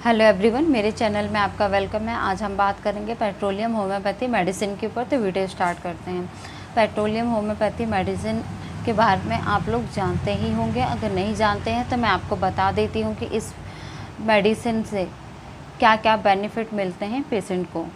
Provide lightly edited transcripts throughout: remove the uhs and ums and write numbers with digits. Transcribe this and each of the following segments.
Hello everyone, मेरे channel में आपका वेलकम है। आज हम बात करेंगे पेट्रोलियम होम्योपैथी मेडिसिन के ऊपर। तो वीडियो स्टार्ट करते हैं। पेट्रोलियम होम्योपैथी मेडिसिन के बारे में आप लोग जानते ही होंगे। अगर नहीं जानते हैं तो मैं आपको बता देती हूँ कि इस मेडिसिन से क्या क्या बेनिफिट मिलते हैं पेशेंट को।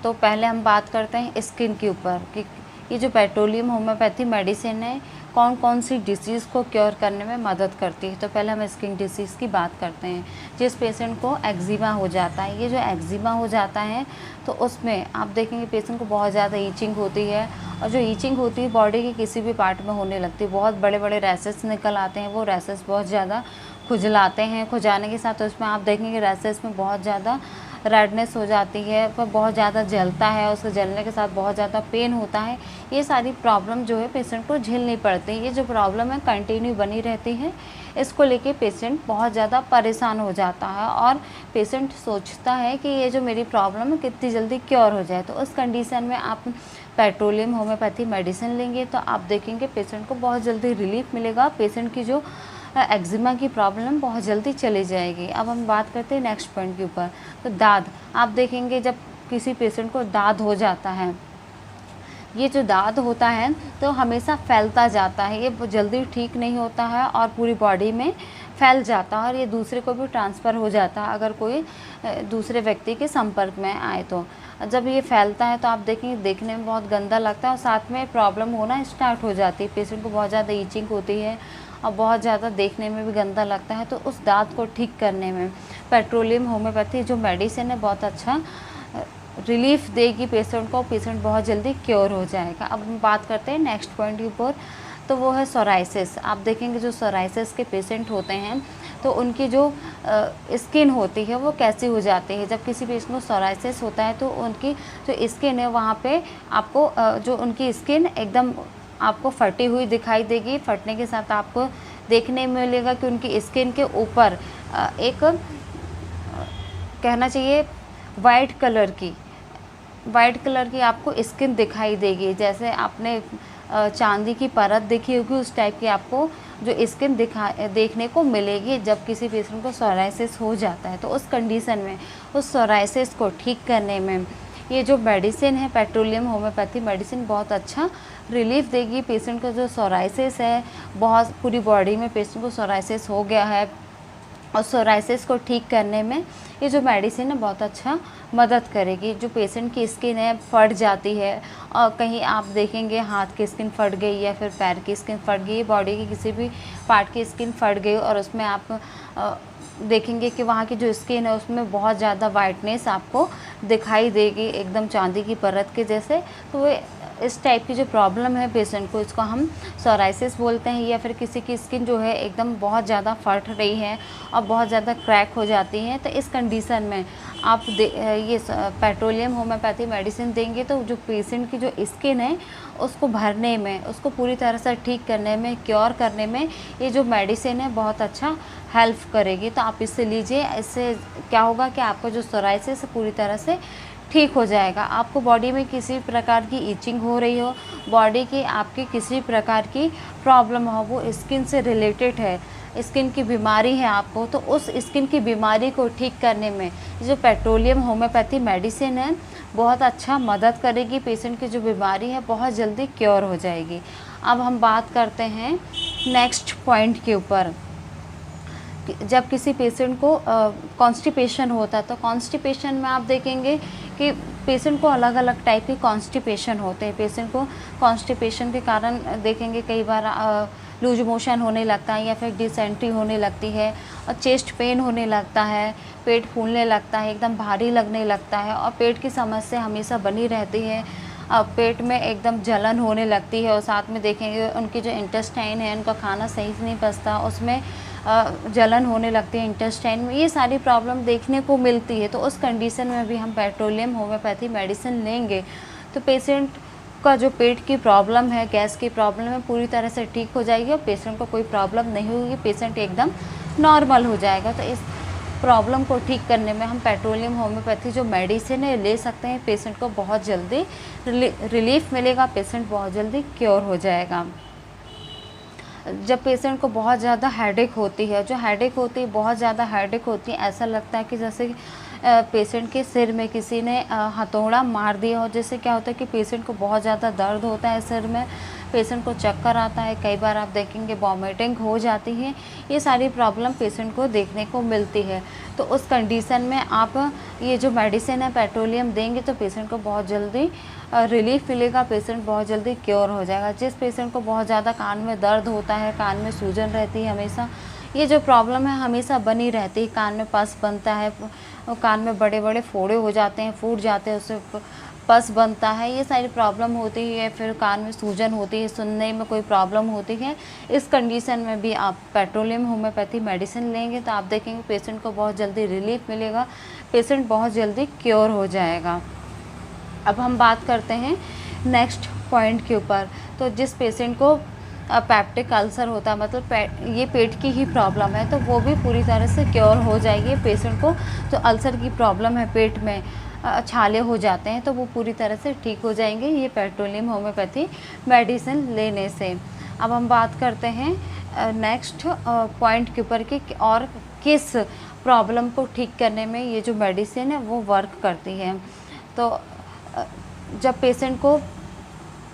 तो पहले हम बात करते हैं स्किन के ऊपर कि ये जो पेट्रोलियम होम्योपैथी मेडिसिन है कौन कौन सी डिसीज़ को क्योर करने में मदद करती है। तो पहले हम स्किन डिसीज़ की बात करते हैं। जिस पेशेंट को एक्जिमा हो जाता है, ये जो एक्जिमा हो जाता है तो उसमें आप देखेंगे पेशेंट को बहुत ज़्यादा ईचिंग होती है, और जो ईचिंग होती है बॉडी के किसी भी पार्ट में होने लगती है। बहुत बड़े बड़े रैसेस निकल आते हैं, वो रैसेस बहुत ज़्यादा खुजलाते हैं। खुजाने के साथ उसमें आप देखेंगे रैसेस में बहुत ज़्यादा रेडनेस हो जाती है, पर बहुत ज़्यादा जलता है, उसके जलने के साथ बहुत ज़्यादा पेन होता है। ये सारी प्रॉब्लम जो है पेशेंट को झेलनी पड़ती है। ये जो प्रॉब्लम है कंटिन्यू बनी रहती है। इसको लेके पेशेंट बहुत ज़्यादा परेशान हो जाता है और पेशेंट सोचता है कि ये जो मेरी प्रॉब्लम है कितनी जल्दी क्योर हो जाए। तो उस कंडीशन में आप पेट्रोलियम होम्योपैथी मेडिसिन लेंगे तो आप देखेंगे पेशेंट को बहुत जल्दी रिलीफ मिलेगा। पेशेंट की जो एक्जिमा की प्रॉब्लम बहुत जल्दी चली जाएगी। अब हम बात करते हैं नेक्स्ट पॉइंट के ऊपर। तो दाद, आप देखेंगे जब किसी पेशेंट को दाद हो जाता है, ये जो दाद होता है तो हमेशा फैलता जाता है, ये जल्दी ठीक नहीं होता है और पूरी बॉडी में फैल जाता है और ये दूसरे को भी ट्रांसफ़र हो जाता है अगर कोई दूसरे व्यक्ति के संपर्क में आए। तो जब ये फैलता है तो आप देखेंगे देखने में बहुत गंदा लगता है और साथ में प्रॉब्लम होना स्टार्ट हो जाती है। पेशेंट को बहुत ज़्यादा ईचिंग होती है और बहुत ज़्यादा देखने में भी गंदा लगता है। तो उस दाद को ठीक करने में पेट्रोलियम होम्योपैथी जो मेडिसिन है बहुत अच्छा रिलीफ देगी पेशेंट को। पेशेंट बहुत जल्दी क्योर हो जाएगा। अब हम बात करते हैं नेक्स्ट पॉइंट के ऊपर, तो वो है सोराइसिस। आप देखेंगे जो सोराइसिस के पेशेंट होते हैं तो उनकी जो स्किन होती है वो कैसी हो जाती है। जब किसी पेशेंट को सोराइसिस होता है तो उनकी जो स्किन है वहाँ पे आपको जो उनकी स्किन एकदम आपको फटी हुई दिखाई देगी। फटने के साथ आपको देखने में मिलेगा कि उनकी स्किन के ऊपर एक कहना चाहिए वाइट कलर की आपको स्किन दिखाई देगी। जैसे आपने चांदी की परत देखी होगी उस टाइप की आपको जो स्किन देखने को मिलेगी जब किसी पेशेंट को सोराइसिस हो जाता है। तो उस कंडीशन में उस सोराइसिस को ठीक करने में ये जो मेडिसिन है पेट्रोलियम होम्योपैथी मेडिसिन बहुत अच्छा रिलीफ देगी। पेशेंट का जो सोराइसिस है, बहुत पूरी बॉडी में पेशेंट को सोराइसिस हो गया है और सोराइसिस को ठीक करने में ये जो मेडिसिन है बहुत अच्छा मदद करेगी। जो पेशेंट की स्किन है फट जाती है और कहीं आप देखेंगे हाथ की स्किन फट गई या फिर पैर की स्किन फट गई, बॉडी की किसी भी पार्ट की स्किन फट गई और उसमें आप देखेंगे कि वहाँ की जो स्किन है उसमें बहुत ज़्यादा वाइटनेस आपको दिखाई देगी एकदम चांदी की परत के जैसे। तो वो इस टाइप की जो प्रॉब्लम है पेशेंट को, इसको हम सोराइसिस बोलते हैं। या फिर किसी की स्किन जो है एकदम बहुत ज़्यादा फट रही है और बहुत ज़्यादा क्रैक हो जाती है, तो इस कंडीशन में आप ये पेट्रोलियम होम्योपैथी मेडिसिन देंगे तो जो पेशेंट की जो स्किन है उसको भरने में, उसको पूरी तरह से ठीक करने में, क्योर करने में ये जो मेडिसिन है बहुत अच्छा हेल्प करेगी। तो आप इससे लीजिए। इससे क्या होगा कि आपका जो सोराइसिस पूरी तरह से ठीक हो जाएगा। आपको बॉडी में किसी प्रकार की ईचिंग हो रही हो, बॉडी की आपकी किसी प्रकार की प्रॉब्लम हो, वो स्किन से रिलेटेड है, स्किन की बीमारी है आपको, तो उस स्किन की बीमारी को ठीक करने में जो पेट्रोलियम होम्योपैथी मेडिसिन है बहुत अच्छा मदद करेगी। पेशेंट की जो बीमारी है बहुत जल्दी क्योर हो जाएगी। अब हम बात करते हैं नेक्स्ट पॉइंट के ऊपर। जब किसी पेशेंट को कॉन्स्टिपेशन होता है तो कॉन्स्टिपेशन में आप देखेंगे कि पेशेंट को अलग अलग टाइप के कॉन्स्टिपेशन होते हैं। पेशेंट को कॉन्स्टिपेशन के कारण देखेंगे कई बार लूज मोशन होने लगता है या फिर डिसेंट्री होने लगती है और चेस्ट पेन होने लगता है, पेट फूलने लगता है, एकदम भारी लगने लगता है और पेट की समस्या हमेशा बनी रहती है। पेट में एकदम जलन होने लगती है और साथ में देखेंगे उनकी जो इंटेस्टाइन है उनका खाना सही से नहीं पचता, उसमें जलन होने लगती है इंटेस्टाइन में। ये सारी प्रॉब्लम देखने को मिलती है। तो उस कंडीशन में भी हम पेट्रोलियम होम्योपैथी मेडिसिन लेंगे तो पेशेंट का जो पेट की प्रॉब्लम है, गैस की प्रॉब्लम है, पूरी तरह से ठीक हो जाएगी और पेशेंट को कोई प्रॉब्लम नहीं होगी, पेशेंट एकदम नॉर्मल हो जाएगा। तो इस प्रॉब्लम को ठीक करने में हम पेट्रोलियम होम्योपैथी जो मेडिसिन है ले सकते हैं। पेशेंट को बहुत जल्दी रिलीफ मिलेगा, पेशेंट बहुत जल्दी क्योर हो जाएगा। जब पेशेंट को बहुत ज़्यादा हेडेक होती है, जो हेडेक होती है, बहुत ज़्यादा हेडेक होती है, ऐसा लगता है कि जैसे पेशेंट के सिर में किसी ने हथौड़ा मार दिया हो। जिससे क्या होता है कि पेशेंट को बहुत ज़्यादा दर्द होता है सिर में, पेशेंट को चक्कर आता है, कई बार आप देखेंगे वॉमिटिंग हो जाती है। ये सारी प्रॉब्लम पेशेंट को देखने को मिलती है। तो उस कंडीशन में आप ये जो मेडिसिन है पेट्रोलियम देंगे तो पेशेंट को बहुत जल्दी रिलीफ मिलेगा, पेशेंट बहुत जल्दी क्योर हो जाएगा। जिस पेशेंट को बहुत ज़्यादा कान में दर्द होता है, कान में सूजन रहती है हमेशा, ये जो प्रॉब्लम है हमेशा बनी रहती है, कान में पस बनता है, कान में बड़े बड़े फोड़े हो जाते हैं, फूट जाते हैं, उससे पस बनता है, ये सारी प्रॉब्लम होती है। फिर कान में सूजन होती है, सुनने में कोई प्रॉब्लम होती है। इस कंडीशन में भी आप पेट्रोलियम होम्योपैथी मेडिसिन लेंगे तो आप देखेंगे पेशेंट को बहुत जल्दी रिलीफ मिलेगा, पेशेंट बहुत जल्दी क्योर हो जाएगा। अब हम बात करते हैं नेक्स्ट पॉइंट के ऊपर। तो जिस पेशेंट को पेप्टिक अल्सर होता है, मतलब ये पेट की ही प्रॉब्लम है, तो वो भी पूरी तरह से क्योर हो जाएगी। पेशेंट को जो अल्सर की प्रॉब्लम है, पेट में छाले हो जाते हैं, तो वो पूरी तरह से ठीक हो जाएंगे ये पेट्रोलियम होम्योपैथी मेडिसिन लेने से। अब हम बात करते हैं नेक्स्ट पॉइंट के ऊपर कि और किस प्रॉब्लम को ठीक करने में ये जो मेडिसिन है वो वर्क करती है। तो जब पेशेंट को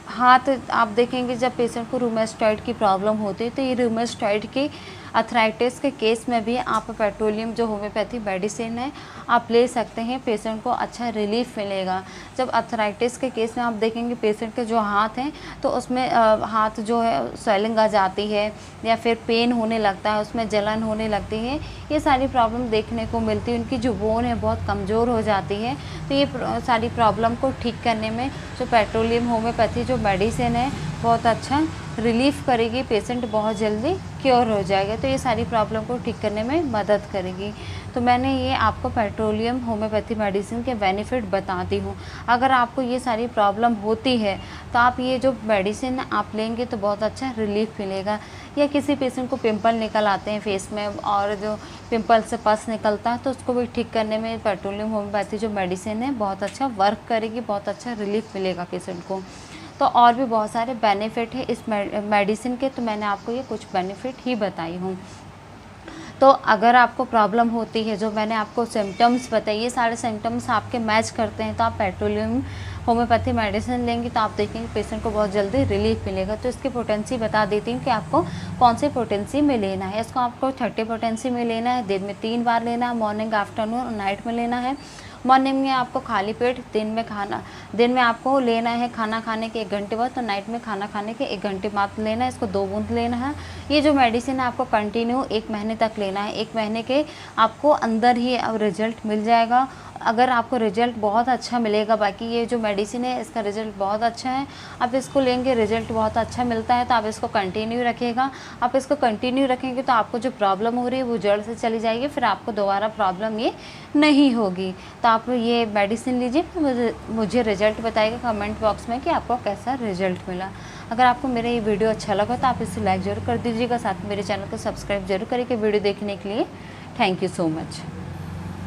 हाथ, आप देखेंगे जब पेशेंट को रूमेटॉइड की प्रॉब्लम होती है तो ये रूमेटॉइड की अर्थराइटिस के केस में भी आप पेट्रोलियम जो होम्योपैथी मेडिसिन है आप ले सकते हैं, पेशेंट को अच्छा रिलीफ मिलेगा। जब अर्थराइटिस के केस में आप देखेंगे पेशेंट के जो हाथ हैं तो उसमें हाथ जो है स्वेलिंग आ जाती है या फिर पेन होने लगता है, उसमें जलन होने लगती है, ये सारी प्रॉब्लम देखने को मिलती है। उनकी जो बोन है बहुत कमज़ोर हो जाती है। तो ये सारी प्रॉब्लम को ठीक करने में जो पेट्रोलियम होम्योपैथी जो मेडिसिन है बहुत अच्छा रिलीफ करेगी, पेशेंट बहुत जल्दी क्योर हो जाएगा। तो ये सारी प्रॉब्लम को ठीक करने में मदद करेगी। तो मैंने ये आपको पेट्रोलियम होम्योपैथी मेडिसिन के बेनिफिट बताती हूँ। अगर आपको ये सारी प्रॉब्लम होती है तो आप ये जो मेडिसिन आप लेंगे तो बहुत अच्छा रिलीफ मिलेगा। या किसी पेशेंट को पिंपल निकल आते हैं फेस में और जो पिंपल से पस निकलता है तो उसको भी ठीक करने में पेट्रोलियम होम्योपैथी जो मेडिसिन है बहुत अच्छा वर्क करेगी, बहुत अच्छा रिलीफ मिलेगा पेशेंट को। तो और भी बहुत सारे बेनिफिट है इस मेडिसिन के, तो मैंने आपको ये कुछ बेनिफिट ही बताई हूँ। तो अगर आपको प्रॉब्लम होती है, जो मैंने आपको सिम्टम्स बताए, ये सारे सिम्टम्स आपके मैच करते हैं तो आप पेट्रोलियम होम्योपैथी मेडिसिन लेंगे तो आप देखेंगे पेशेंट को बहुत जल्दी रिलीफ मिलेगा। तो इसकी पोटेंसी बता देती हूँ कि आपको कौन सी पोटेंसी में लेना है। इसको आपको 30 पोटेंसी में लेना है, दिन में 3 बार लेना है, मॉर्निंग, आफ्टरनून और नाइट में लेना है। मॉर्निंग में आपको खाली पेट, दिन में आपको लेना है खाना खाने के 1 घंटे बाद, तो नाइट में खाना खाने के 1 घंटे बाद लेना है। इसको 2 बूंद लेना है। ये जो मेडिसिन है आपको कंटिन्यू 1 महीने तक लेना है। 1 महीने के आपको अंदर ही अब रिजल्ट मिल जाएगा। अगर आपको रिजल्ट बहुत अच्छा मिलेगा, बाकी ये जो मेडिसिन है इसका रिजल्ट बहुत अच्छा है, आप इसको लेंगे रिजल्ट बहुत अच्छा मिलता है तो आप इसको कंटिन्यू रखिएगा। आप इसको कंटिन्यू रखेंगे तो आपको जो प्रॉब्लम हो रही है वो जड़ से चली जाएगी, फिर आपको दोबारा प्रॉब्लम ये नहीं होगी। तो आप ये मेडिसिन लीजिए, मुझे रिजल्ट बताइएगा कमेंट बॉक्स में कि आपको कैसा रिजल्ट मिला। अगर आपको मेरा ये वीडियो अच्छा लगा तो आप इसे लाइक ज़रूर कर दीजिएगा, साथ में मेरे चैनल को सब्सक्राइब जरूर करिएगा वीडियो देखने के लिए। Thank you so much.